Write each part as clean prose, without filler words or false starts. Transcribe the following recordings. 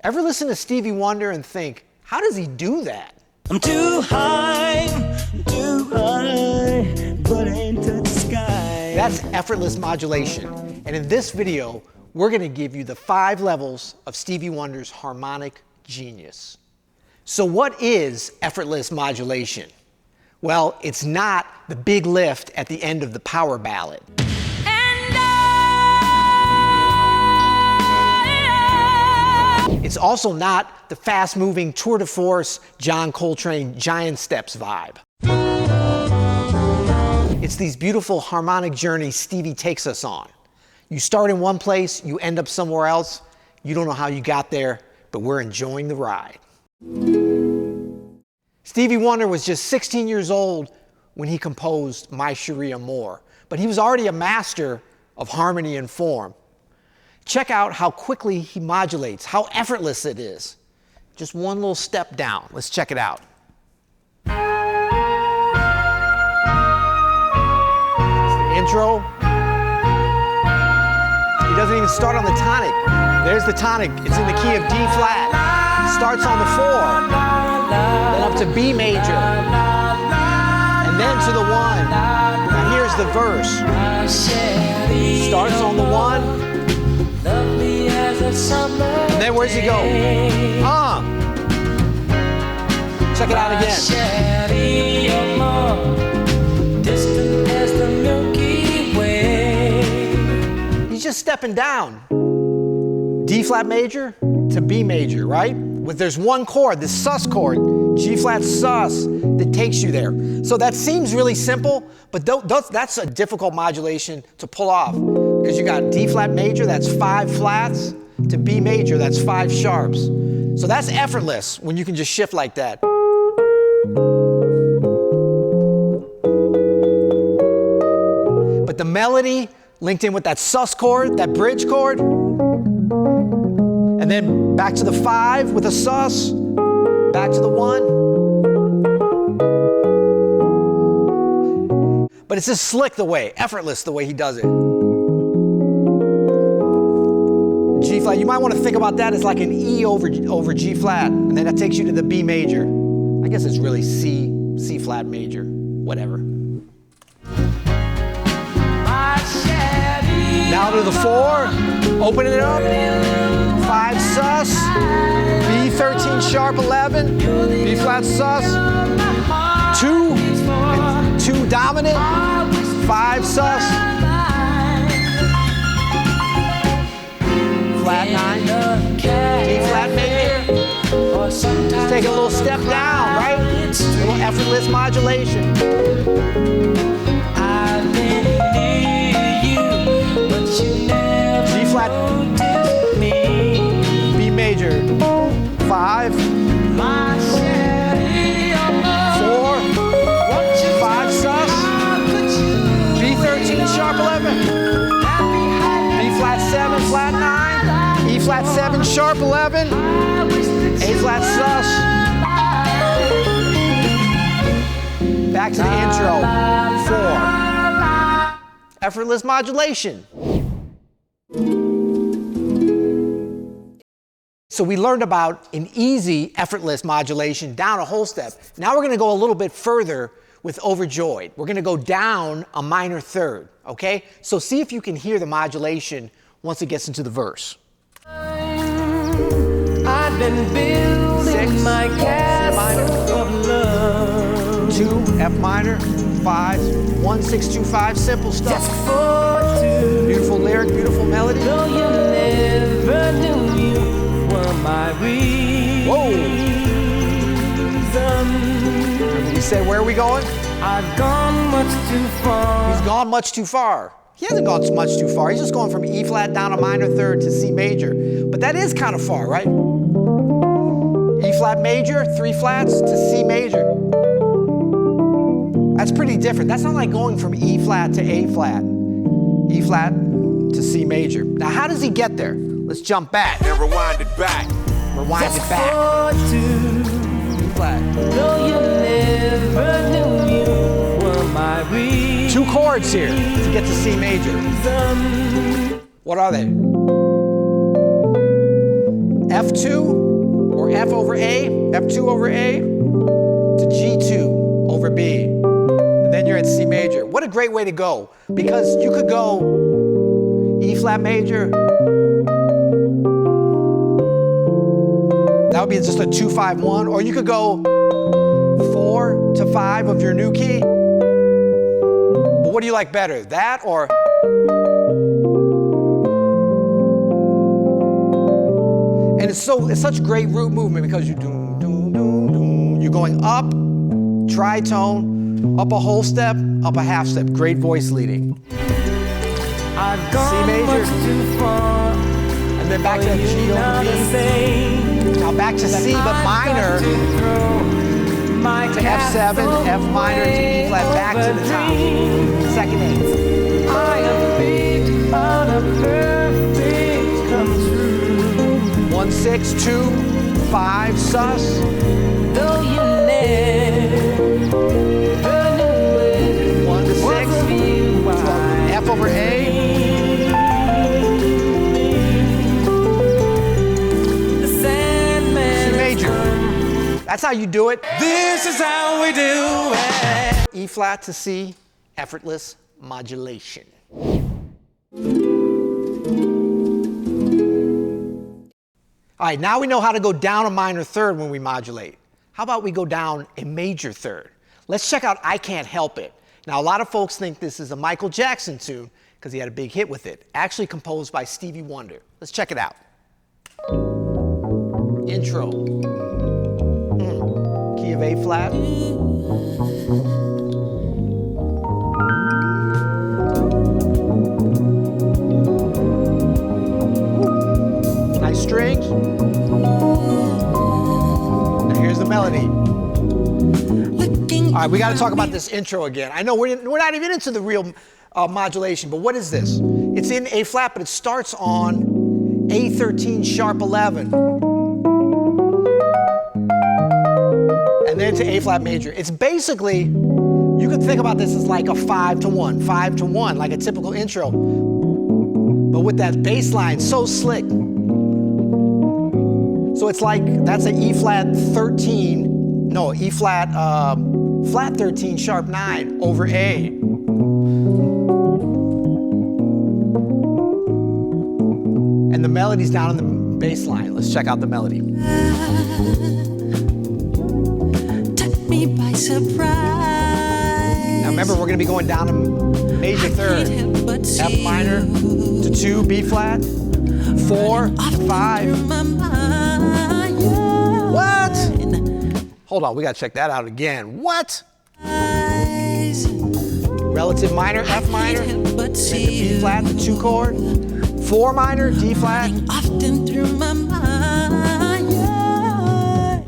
Ever listen to Stevie Wonder and think, how does he do that? I'm too high, but I ain't touch the sky. That's effortless modulation. And in this video, we're going to give you the 5 levels of Stevie Wonder's harmonic genius. So what is effortless modulation? Well, it's not the big lift at the end of the power ballad. It's also not the fast-moving tour de force John Coltrane Giant Steps vibe. It's these beautiful harmonic journeys Stevie takes us on. You start in one place, you end up somewhere else. You don't know how you got there, but we're enjoying the ride. Stevie Wonder was just 16 years old when he composed My Cherie Amour, but he was already a master of harmony and form. Check out how quickly he modulates, how effortless it is. Just one little step down. Let's check it out. It's the intro. He doesn't even start on the tonic. There's the tonic. It's in the key of D flat. Starts on the 4, then up to B major, and then to the 1. Now here's the verse. Starts on the 1, and then where's he go? Check it out again. He's just stepping down. D flat major to B major, right? There's one chord, this sus chord, G flat sus, that takes you there. So that seems really simple, but that's a difficult modulation to pull off. Because you got D flat major, that's 5 flats, to B major, that's 5 sharps. So that's effortless when you can just shift like that. But the melody linked in with that sus chord, that bridge chord, and then back to the 5 with a sus, back to the 1. But it's just slick the way, effortless the way he does it. G flat, you might want to think about that as like an E over G flat, and then that takes you to the B major. I guess it's really C flat major, whatever. Now to the 4, open it up, 5 sus, B13 sharp 11, B flat sus, 2 dominant, 5 sus, flat 9, D flat major. Just take a little step down, right? A little effortless modulation. G flat, B major, 5, 4, 5 sus, B13 sharp 11, B flat 7 flat 9, E flat 7 sharp 11, A flat sus. Back to the intro, 4. Effortless modulation. So we learned about an easy, effortless modulation down a whole step. Now we're going to go a little bit further with Overjoyed. We're going to go down a minor third, okay? So see if you can hear the modulation once it gets into the verse. I've been building 6, my castle of love. 2, F minor, 5, 1, 6, 2, 5, simple stuff. Just for 2. Beautiful lyric, beautiful melody. Though you never knew you were my reason. Whoa! Did he say, where are we going? I've gone much too far. He's gone much too far. He hasn't gone much too far. He's just going from E flat down a minor third to C major. But that is kind of far, right? E flat major, 3 flats to C major. That's pretty different. That's not like going from E flat to A flat. E flat to C major. Now, how does he get there? Let's jump back. And rewind it back. Rewind it back. For 2. E flat. Though you never knew you were my reason. 2 chords here to get to C major. What are they? F2 or F over A, F2 over A to G2 over B. And then you're at C major. What a great way to go, because you could go E flat major. That would be just a 2-5-1, or you could go 4 to 5 of your new key. But what do you like better, that or? And it's such great root movement because you do, you're going up, tritone, up a whole step, up a half step. Great voice leading. I've gone C major, much too far, and then back to G over B. Now back to C, but minor, to F7, F minor to B flat, back to the top. Second eighth. I am big on a perfect come true. 1, 6, 2, 5, sus. Though you never knew it 1 to 6, was you, F over A. The Sandman. C major. That's how you do it. This is how we do it. E flat to C, effortless modulation. All right, now we know how to go down a minor third when we modulate. How about we go down a major third? Let's check out I Can't Help It. Now, a lot of folks think this is a Michael Jackson tune because he had a big hit with it, actually composed by Stevie Wonder. Let's check it out. Intro. Key of A flat. Nice strings. Now here's the melody. All right, we got to talk about this intro again. I know we're not even into the real modulation, but what is this? It's in A flat, but it starts on A13 sharp 11. And then to A flat major. It's basically, you could think about this as like a 5 to 1, 5 to 1, like a typical intro. But with that bass line so slick. So it's like, that's an E flat 13, no, E flat, flat 13 sharp 9 over A. And the melody's down in the bass line. Let's check out the melody. Took me by surprise. Now remember, we're gonna be going down a major third. F minor to 2, B flat, 4 to 5. What? Hold on, we gotta check that out again. What? Relative minor, F minor, then to B flat, the 2 chord, 4 minor, D flat.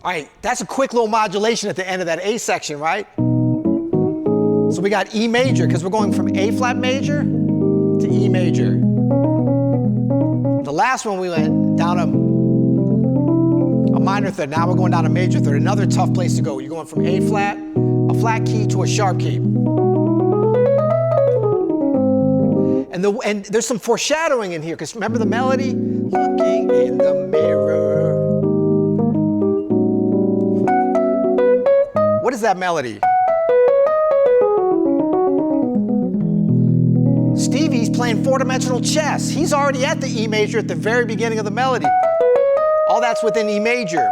All right, that's a quick little modulation at the end of that A section, right? So we got E major, because we're going from A flat major to E major. The last one we went down a minor third. Now we're going down a major third. Another tough place to go. You're going from A flat, a flat key, to a sharp key. And there's some foreshadowing in here, because remember the melody? Looking in the mirror. What is that melody? Stevie's playing 4-dimensional chess. He's already at the E major at the very beginning of the melody. All that's within E major.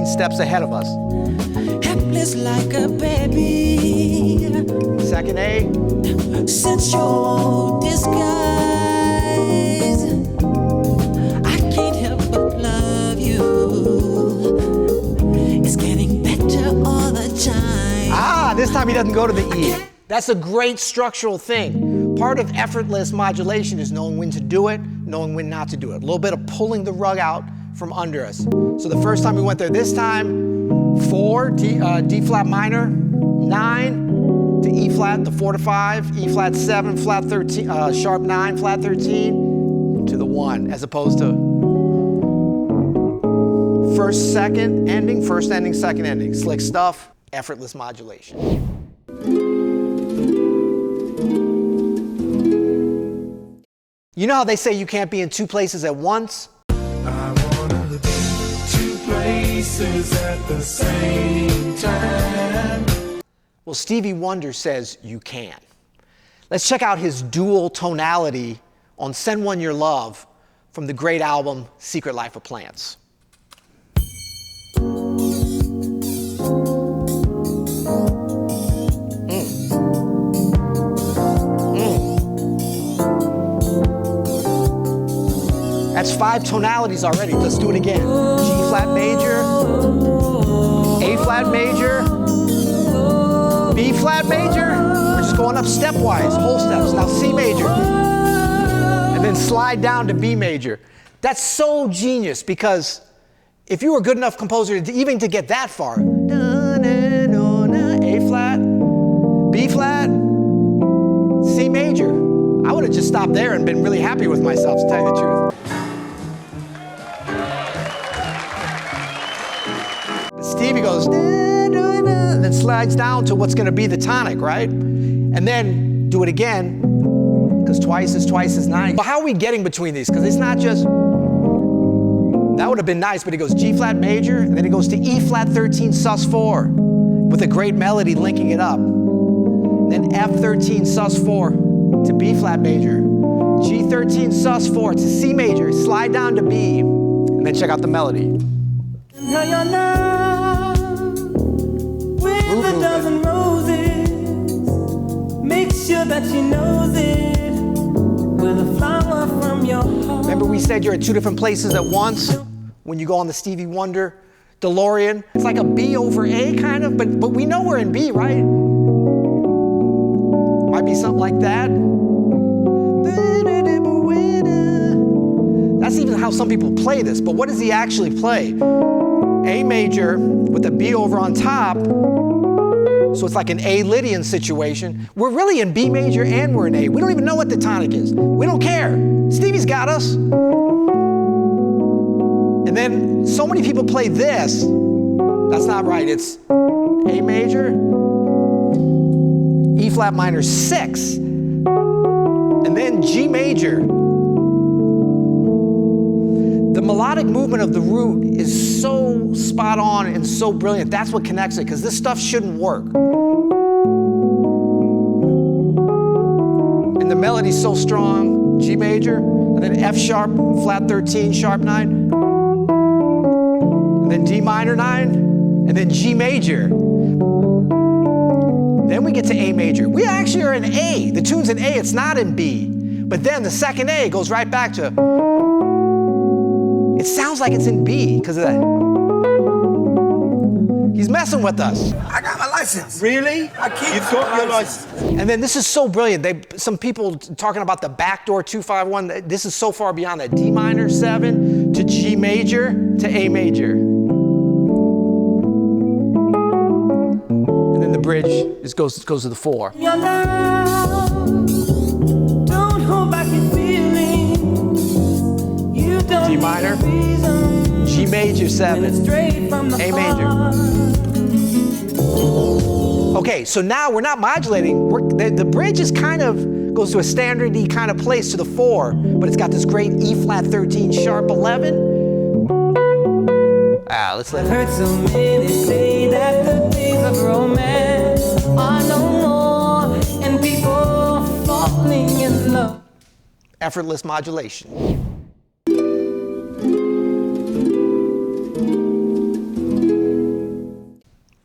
Steps ahead of us. Helpless like a baby. Second A. Since your disguise, I can't help but love you. It's getting better all the time. Ah, this time he doesn't go to the E. That's a great structural thing. Part of effortless modulation is knowing when to do it, knowing when not to do it. A little bit of pulling the rug out from under us. So the first time we went there, this time 4, D flat minor, 9 to E flat, the 4 to 5, E flat 7, flat 13, sharp 9, flat 13, 1 as opposed to first, second ending, first ending, second ending. Slick stuff, effortless modulation. You know how they say you can't be in two places at once? I wanna be two places at the same time. Well, Stevie Wonder says you can. Let's check out his dual tonality on Send One Your Love from the great album Secret Life of Plants. That's 5 tonalities already. Let's do it again. G flat major, A flat major, B flat major. We're just going up stepwise, whole steps. Now C major. And then slide down to B major. That's so genius because if you were a good enough composer even to get that far, A flat, B flat, C major, I would have just stopped there and been really happy with myself, to tell you the truth. Stevie goes, and then slides down to what's going to be the tonic, right? And then do it again, because twice is 9. But how are we getting between these? Because it's not just, that would have been nice, but he goes G flat major, and then he goes to E flat 13 sus 4, with a great melody linking it up. Then F 13 sus 4 to B flat major, G 13 sus 4 to C major, slide down to B, and then check out the melody. With a dozen roses, make sure that she knows it. With a flower from your heart. Remember we said you're at 2 different places at once when you go on the Stevie Wonder DeLorean? It's like a B over A kind of, but we know we're in B, right? Might be something like that. That's even how some people play this, but what does he actually play? A major with a B over on top, so it's like an A Lydian situation. We're really in B major and we're in A. We don't even know what the tonic is. We don't care. Stevie's got us. And then so many people play this. That's not right. It's A major, E flat minor 6, and then G major. The melodic movement of the root is so spot on and so brilliant. That's what connects it, because this stuff shouldn't work. And the melody's so strong, G major, and then F sharp, flat 13, sharp 9, and then D minor 9, and then G major. Then we get to A major. We actually are in A. The tune's in A, it's not in B. But then the second A goes right back to, it sounds like it's in B because of that. He's messing with us. I got my license. Really? You've got your license. And then this is so brilliant. Some people talking about the backdoor 251. This is so far beyond that. D minor 7 to G major to A major. And then the bridge goes to the 4. Your love, don't hold back your feelings. You don't D minor, need a reason. G major 7, Straight from the A major. heart. Okay, so now we're not modulating. The bridge is goes to a standard-y kind of place to the 4, but it's got this great E flat 13 sharp 11. Let's let I've heard so many say that the days of romance are no more, and people falling in love. effortless modulation.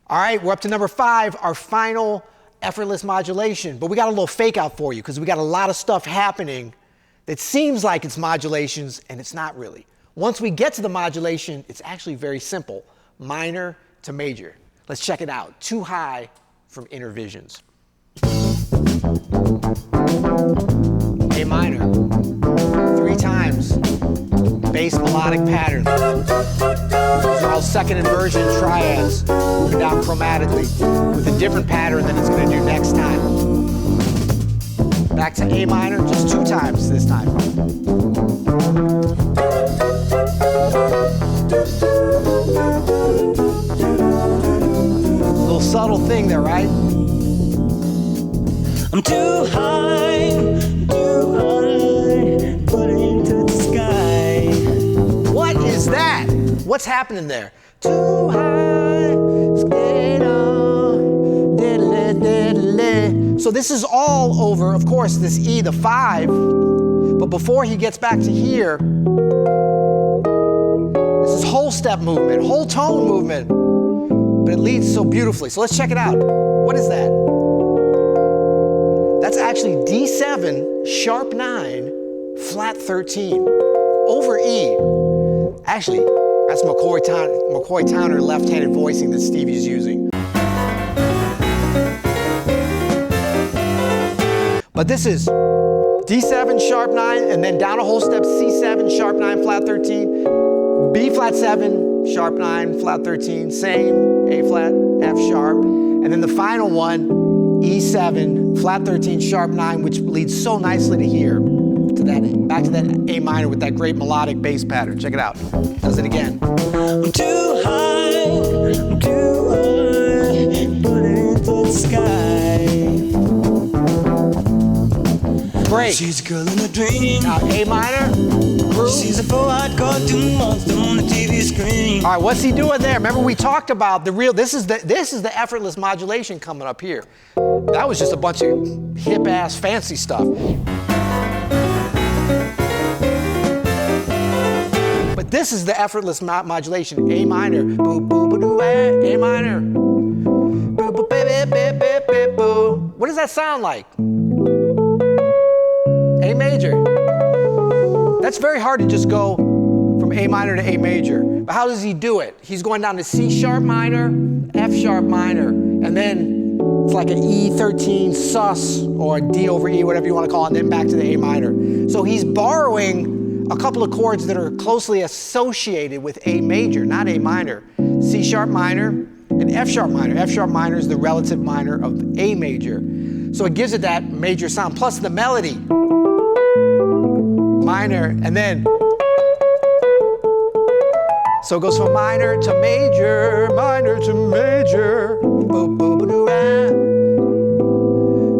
All right, we're up to number 5, our final effortless modulation. But we got a little fake out for you because we got a lot of stuff happening that seems like it's modulations and it's not really. Once we get to the modulation, it's actually very simple, minor to major. Let's check it out. Too High from Inner Visions. A minor, 3 times, bass melodic pattern. These are all second inversion triads, moving down chromatically with a different pattern than it's going to do next time. Back to A minor, just 2 times this time. subtle thing there, right? I'm too high, put into the sky. What is that? What's happening there? Too high, skate on, diddly, diddly. So this is all over, of course, this E, the 5. But before he gets back to here, this is whole step movement, whole tone movement. But it leads so beautifully. So let's check it out. What is that? That's actually D7, sharp 9, flat 13, over E. Actually, that's McCoy Towner left-handed voicing that Stevie's using. But this is D7, sharp 9, and then down a whole step, C7, sharp 9, flat 13, B flat 7, sharp 9, flat 13, same, A flat, F sharp, and then the final one, E7, flat 13, sharp 9, which leads so nicely to here, to that, back to that A minor with that great melodic bass pattern. Check it out. Does it again. I'm too high, put it into the sky. Great. She's a girl in a dream. Now A minor, groove. She's a 4-eyed cartoon monster on the TV screen. All right, what's he doing there? Remember we talked about the real, this is the effortless modulation coming up here. That was just a bunch of hip-ass fancy stuff. But this is the effortless modulation. A minor, boo boo boo doo, A minor, boo boo baby baby baby boo. What does that sound like? A major. That's very hard to just go from A minor to A major. But how does he do it? He's going down to C sharp minor, F sharp minor, and then it's like an E13 sus or a D over E, whatever you want to call it, and then back to the A minor. So he's borrowing a couple of chords that are closely associated with A major, not A minor. C sharp minor and F sharp minor. F sharp minor is the relative minor of A major. So it gives it that major sound, plus the melody. Minor, and then, so it goes from minor to major, minor to major. Boo, boo, boo, doo, ah.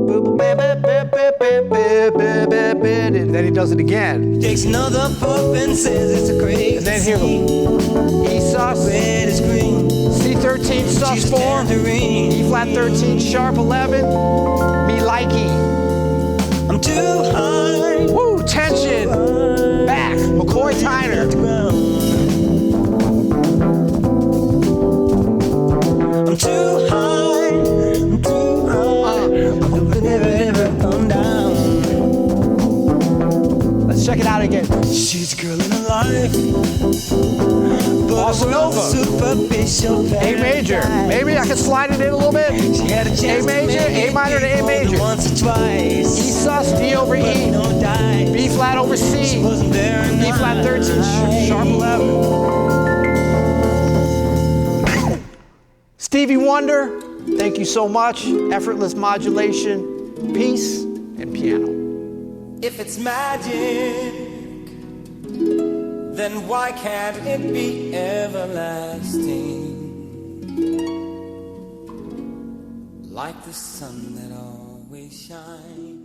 Boo, boo, ba, ba, ba, ba, ba, ba, ba, ba, ba. And then he does it again. Takes another puff and says it's a crazy. And then here, E sus, Red is green. C13 sus She's a 4, tangerine. E flat 13 sharp 11, me likey. I'm too high. Woo, tension. Back, McCoy Tyner. I'm too high. I'm too high. Never come down. Let's check it out again. She's a girl in her life. Bossa Nova. Superficial A major. Maybe I can slide it in a little bit. She had a chance A major, A minor to A major. once or twice. E sus, D over E. No dice. B flat over C. Wasn't there E flat 13, sharp 11. Stevie Wonder, thank you so much. Effortless modulation, peace, and piano. If it's magic, then why can't it be everlasting? Like the sun that always shines.